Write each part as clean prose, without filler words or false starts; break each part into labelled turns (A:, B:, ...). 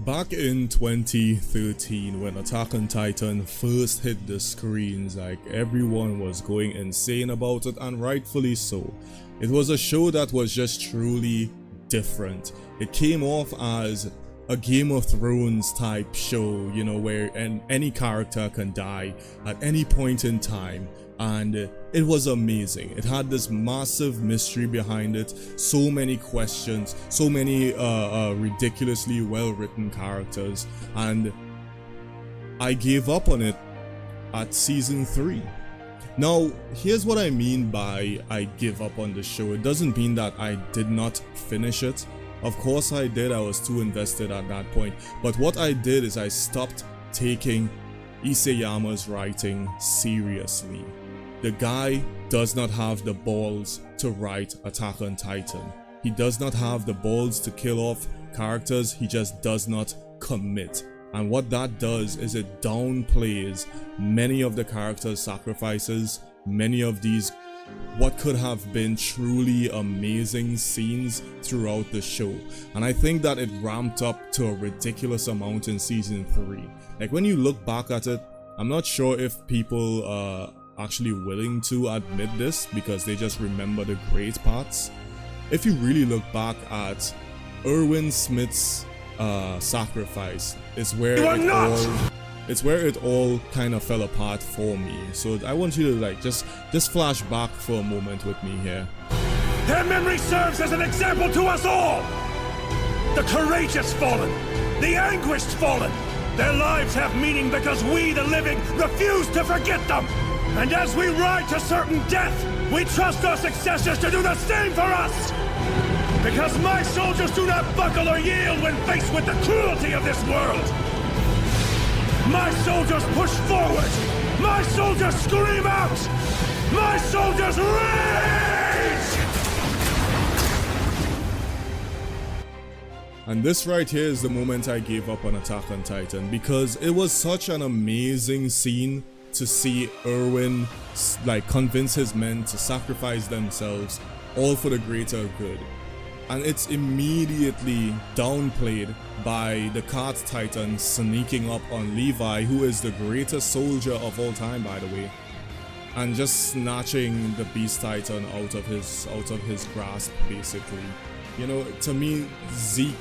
A: Back in 2013, when Attack on Titan first hit the screens, like everyone was going insane about it, and rightfully so. It was a show that was just truly different. It came off as a Game of Thrones type show, you know, where any character can die at any point in time, and it was amazing. It had this massive mystery behind it, so many questions, so many ridiculously well written characters, and I gave up on it at season 3. Now, here's what I mean by I give up on the show. It doesn't mean that I did not finish it. Of course I did, I was too invested at that point. But what I did is I stopped taking Isayama's writing seriously. The guy does not have the balls to write Attack on Titan. He does not have the balls to kill off characters, he just does not commit. And what that does is it downplays many of the characters' sacrifices, many of these what could have been truly amazing scenes throughout the show. And I think that it ramped up to a ridiculous amount in season 3. Like, when you look back at it, I'm not sure if people are actually willing to admit this because they just remember the great parts. If you really look back at Erwin Smith's sacrifice, it's where it all kind of fell apart for me. So I want you to like just flash back for a moment with me here.
B: Their memory serves as an example to us all. The courageous fallen, the anguished fallen. Their lives have meaning because we, the living, refuse to forget them. And as we ride to certain death, we trust our successors to do the same for us. Because my soldiers do not buckle or yield when faced with the cruelty of this world. My soldiers push forward! My soldiers scream out! My soldiers rage!
A: And this right here is the moment I gave up on Attack on Titan, because it was such an amazing scene to see Erwin like convince his men to sacrifice themselves, all for the greater good. And it's immediately downplayed by the Cart Titan sneaking up on Levi, who is the greatest soldier of all time, by the way, and just snatching the Beast Titan out of his grasp, basically. You know, to me, Zeke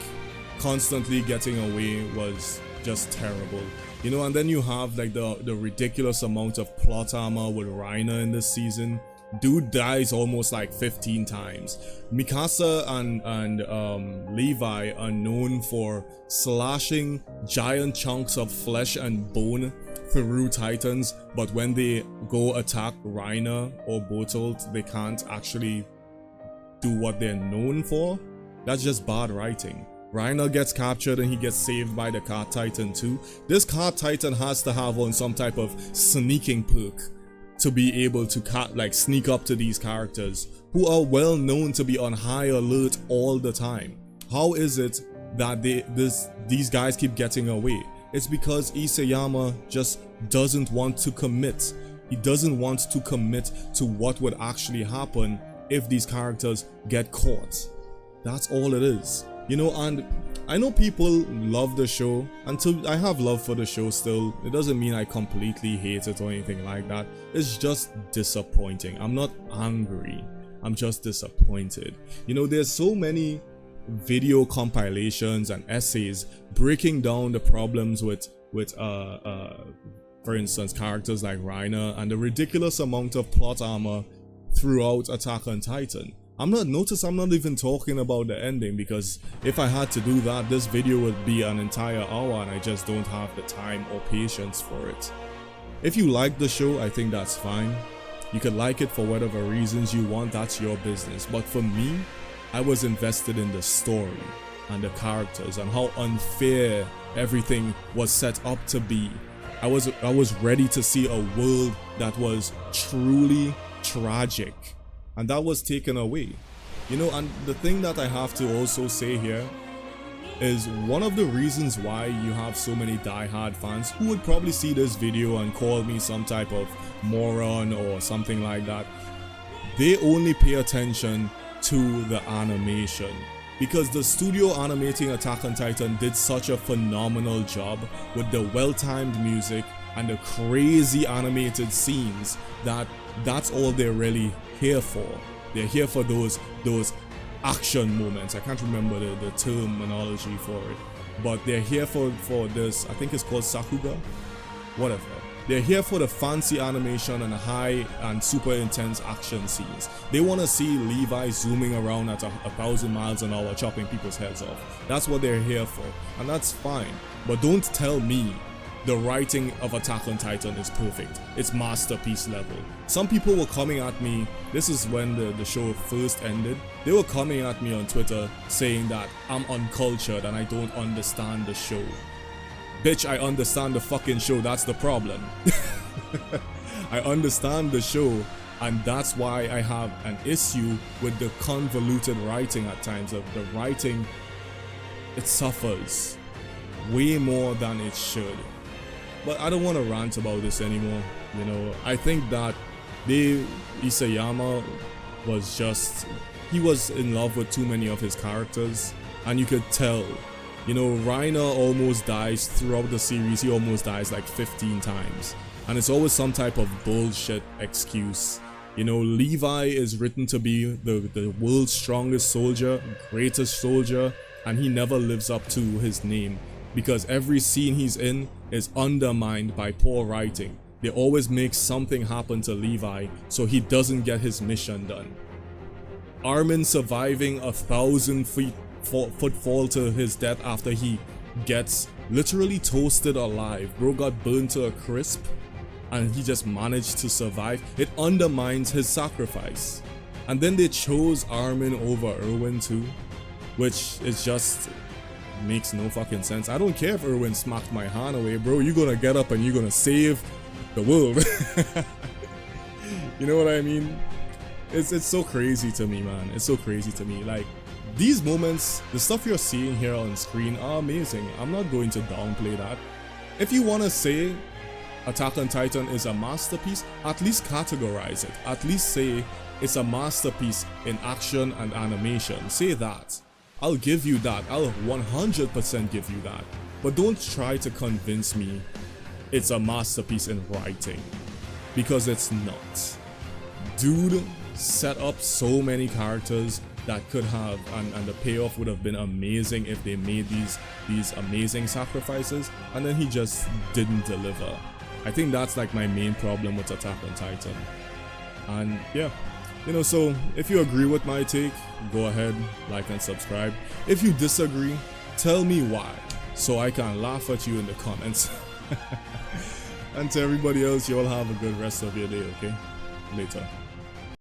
A: constantly getting away was just terrible. You know, and then you have like the ridiculous amount of plot armor with Reiner in this season. Dude dies almost like 15 times. Mikasa and Levi are known for slashing giant chunks of flesh and bone through Titans, but when they go attack Reiner or Bertolt, they can't actually do what they're known for. That's just bad writing. Reiner gets captured and he gets saved by the Cart Titan too. This Cart Titan has to have on some type of sneaking perk to be able to sneak up to these characters who are well known to be on high alert all the time. How is it that these guys keep getting away? It's because Isayama just doesn't want to commit. He doesn't want to commit to what would actually happen if these characters get caught. That's all it is. You know, and I know people love the show, and I have love for the show still. It doesn't mean I completely hate it or anything like that. It's just disappointing. I'm not angry, I'm just disappointed. You know, there's so many video compilations and essays breaking down the problems with for instance, characters like Reiner and the ridiculous amount of plot armor throughout Attack on Titan. I'm not even talking about the ending, because if I had to do that, this video would be an entire hour and I just don't have the time or patience for it. If you like the show, I think that's fine. You can like it for whatever reasons you want, that's your business. But for me, I was invested in the story and the characters and how unfair everything was set up to be. I was ready to see a world that was truly tragic. And that was taken away. You know, and the thing that I have to also say here is one of the reasons why you have so many die-hard fans who would probably see this video and call me some type of moron or something like that. They only pay attention to the animation. because the studio animating Attack on Titan did such a phenomenal job with the well-timed music and the crazy animated scenes that that's all they're really here for. They're here for those action moments. I can't remember the terminology for it, but they're here for this, I think it's called Sakuga, whatever. They're here for the fancy animation and high and super intense action scenes. They want to see Levi zooming around at 1,000 miles an hour chopping people's heads off. That's what they're here for, and that's fine. But don't tell me the writing of Attack on Titan is perfect. It's masterpiece level. Some people were coming at me, this is when the show first ended, they were coming at me on Twitter saying that I'm uncultured and I don't understand the show. Bitch, I understand the fucking show, that's the problem. I understand the show, and that's why I have an issue with the convoluted writing at times. Of the writing, it suffers way more than it should. But I don't want to rant about this anymore. You know, I think that Isayama was just, he was in love with too many of his characters, and you could tell. You know, Reiner almost dies throughout the series. He almost dies like 15 times, and it's always some type of bullshit excuse. You know, Levi is written to be the world's strongest soldier, greatest soldier, and he never lives up to his name because every scene he's in is undermined by poor writing. They always make something happen to Levi so he doesn't get his mission done. Armin surviving 1,000 foot fall to his death after he gets literally toasted alive. Bro got burned to a crisp and he just managed to survive. It undermines his sacrifice. And then they chose Armin over Erwin too, which is just makes no fucking sense. I don't care if Erwin smacked my hand away, bro. You're gonna get up and you're gonna save the world. You know what I mean? It's so crazy to me, man. It's so crazy to me. Like, these moments, the stuff you're seeing here on screen are amazing. I'm not going to downplay that. If you want to say Attack on Titan is a masterpiece, at least categorize it. At least say it's a masterpiece in action and animation. Say that. I'll give you that. I'll 100% give you that. But don't try to convince me it's a masterpiece in writing, because it's not. Dude set up so many characters that could have, and the payoff would have been amazing if they made these amazing sacrifices, and then he just didn't deliver. I think that's like my main problem with Attack on Titan. And yeah, you know, so if you agree with my take, go ahead, like and subscribe. If you disagree, tell me why, so I can laugh at you in the comments. And to everybody else, you all have a good rest of your day, okay? Later.